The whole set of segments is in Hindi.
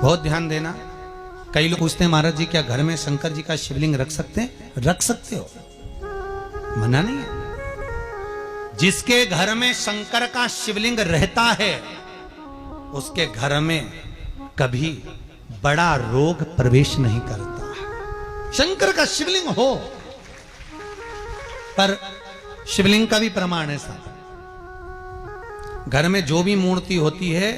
बहुत ध्यान देना। कई लोग पूछते हैं महाराज जी क्या घर में शंकर जी का शिवलिंग रख सकते हैं? रख सकते हो, मना नहीं है। जिसके घर में शंकर का शिवलिंग रहता है उसके घर में कभी बड़ा रोग प्रवेश नहीं करता। शंकर का शिवलिंग हो, पर शिवलिंग का भी प्रमाण है साहब। घर में जो भी मूर्ति होती है,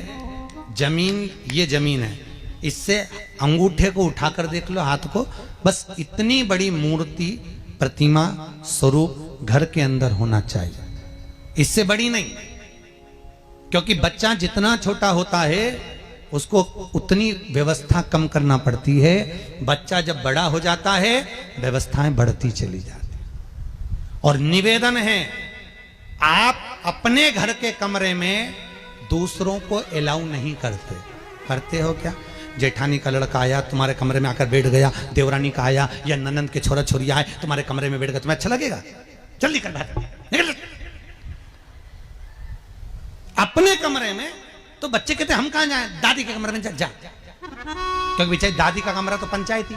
जमीन ये जमीन है, इससे अंगूठे को उठाकर देख लो, हाथ को, बस इतनी बड़ी मूर्ति प्रतिमा स्वरूप घर के अंदर होना चाहिए, इससे बड़ी नहीं। क्योंकि बच्चा जितना छोटा होता है उसको उतनी व्यवस्था कम करना पड़ती है। बच्चा जब बड़ा हो जाता है व्यवस्थाएं बढ़ती चली जाती। और निवेदन है, आप अपने घर के कमरे में दूसरों को अलाउ नहीं करते। करते हो क्या? जेठानी का लड़का आया तुम्हारे कमरे में आकर बैठ गया, देवरानी का आया या ननंद के छोरा छोरिया है तुम्हारे कमरे में बैठ गया, तुम्हें अच्छा लगेगा? जल्दी कर निकल। अपने कमरे में तो बच्चे कहते हम कहां जाएं? दादी के कमरे में जा। क्योंकि बेचारी दादी का कमरा तो पंचायती।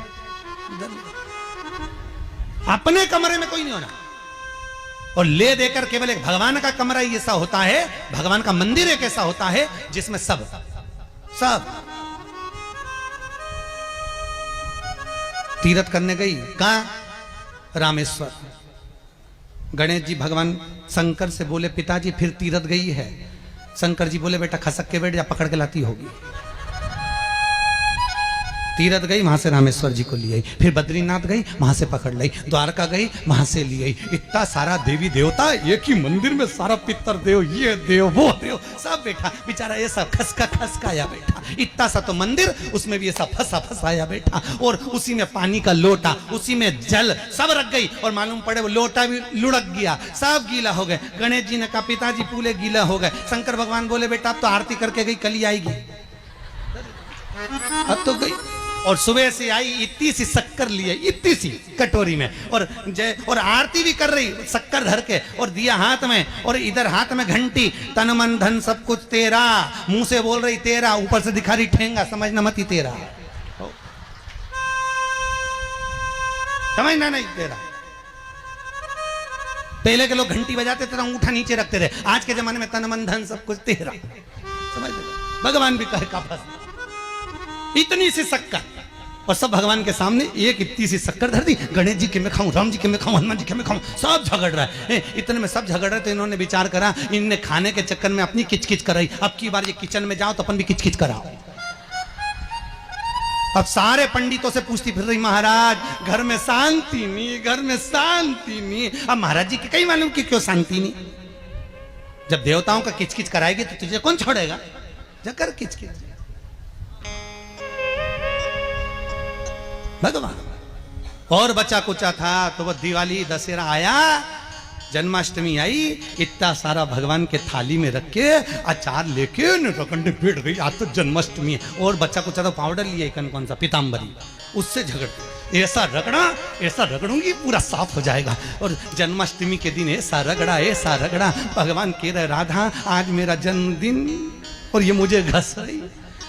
अपने कमरे में कोई नहीं होना। और ले देकर केवल एक भगवान का कमरा ही ऐसा होता है, भगवान का मंदिर एक ऐसा होता है जिसमें सब तीर्थ करने गई। कहां? रामेश्वर। गणेश जी भगवान शंकर से बोले पिताजी फिर तीर्थ गई है। शंकर जी बोले बेटा खसक के बैठ जा, पकड़ के लाती होगी। तीर्थ गई, वहां से रामेश्वर जी को ले आई। फिर बद्रीनाथ गई, वहां से पकड़ लाई। द्वारका गई, वहां से ले आई। इतना सारा देवी देवता एक ही मंदिर में, सारा पितर देव, ये देव वो देव सब बैठा। बेचारा ये सब खसकाया बैठा। इतना सा तो मंदिर, उसमें भी ऐसा फंसाया बैठा। और उसी में पानी का लोटा, उसी में जल सब रख गई। और मालूम पड़े वो लोटा भी लुढ़क गया, सब गीला हो गए। गणेश जी ने कहा पिताजी पूरे गीला हो गए। शंकर भगवान बोले बेटा अब तो आरती करके गई, कल ही आएगी। अब तो गई और सुबह से आई, इतनी सी शक्कर लिए, इतनी सी कटोरी में, और आरती भी कर रही शक्कर धर के, और दिया हाथ में, और इधर हाथ में घंटी, तन मन धन सब कुछ तेरा, मुंह से बोल रही तेरा, ऊपर से दिखा रही ठेंगा, समझना मत ही तेरा, समझना नहीं तेरा। पहले के लोग घंटी बजाते थे, अंगूठा नीचे रखते थे। आज के जमाने में तन मन धन सब कुछ तेरा, समझ भगवान भी कहे का फंस। इतनी सी शक्कर, और सब भगवान के सामने एक इतनी सी शक्कर धर दी। गणेश जी के मैं खाऊं, राम जी के मैं खाऊं, हनुमान जी के मैं खाऊं, सब झगड़ रहा है। इतने में सब झगड़ रहे तो इन्होंने विचार करा, इनने खाने के चक्कर में अपनी किचकिच कराई। अब की बार ये किचन में जाओ तो अपन भी किचकिच कराओ। अब सारे पंडितों से पूछती फिर रही महाराज घर में शांति नहीं, घर में शांति नहीं। अब महाराज जी के कहीं मालूम कि क्यों शांति नहीं। जब देवताओं का किचकिच कराएगी तो तुझे कौन छोड़ेगा? जाकर किचकिच भगवान। और बचा कुचा था तो वो दिवाली दशहरा आया, जन्माष्टमी आई, इतना सारा भगवान के थाली में रख के अचार लेके रकंडे बैठ गई। आज तो जन्माष्टमी है। और बच्चा कुचा तो पाउडर लिया कौन सा पीताम्बरी, उससे झगड़ते, ऐसा रगड़ूंगी पूरा साफ हो जाएगा। और जन्माष्टमी के दिन ऐसा रगड़ा भगवान कह रहे राधा आज मेरा जन्मदिन और ये मुझे घस रही।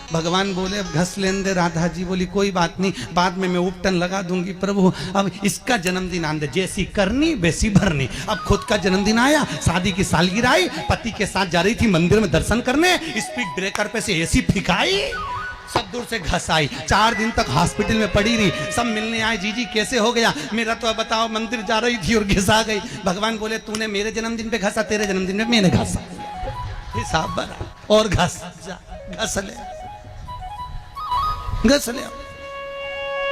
भगवान बोले अब घस लेने दे। राधा जी बोली कोई बात नहीं, बाद में मैं उपटन लगा दूंगी प्रभु। अब इसका जन्मदिन आंदे, जैसी करनी वैसी भरनी। अब खुद का जन्मदिन आया, शादी की सालगिरह आई, पति के साथ जा रही थी मंदिर में दर्शन करने, स्पीड ब्रेकर पे से एसी फिकाई, सब दूर से घस आई। 4 दिन तक हॉस्पिटल में पड़ी रही। सब मिलने आए, जी कैसे हो गया? मेरा तो बताओ मंदिर जा रही थी और घिसा गई। भगवान बोले तूने मेरे जन्मदिन पे घसा, तेरे जन्मदिन में मैंने घसा, हिसाब बना। और घस ले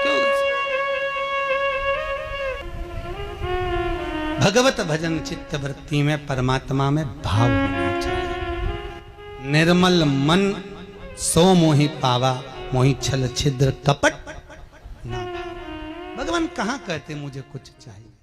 क्यों? भगवत भजन चित्त वृत्ति में परमात्मा में भाव होना चाहिए। निर्मल मन सो मोहि पावा, मोहि छल छिद्र कपट ना भावा। भगवान कहां कहते मुझे कुछ चाहिए।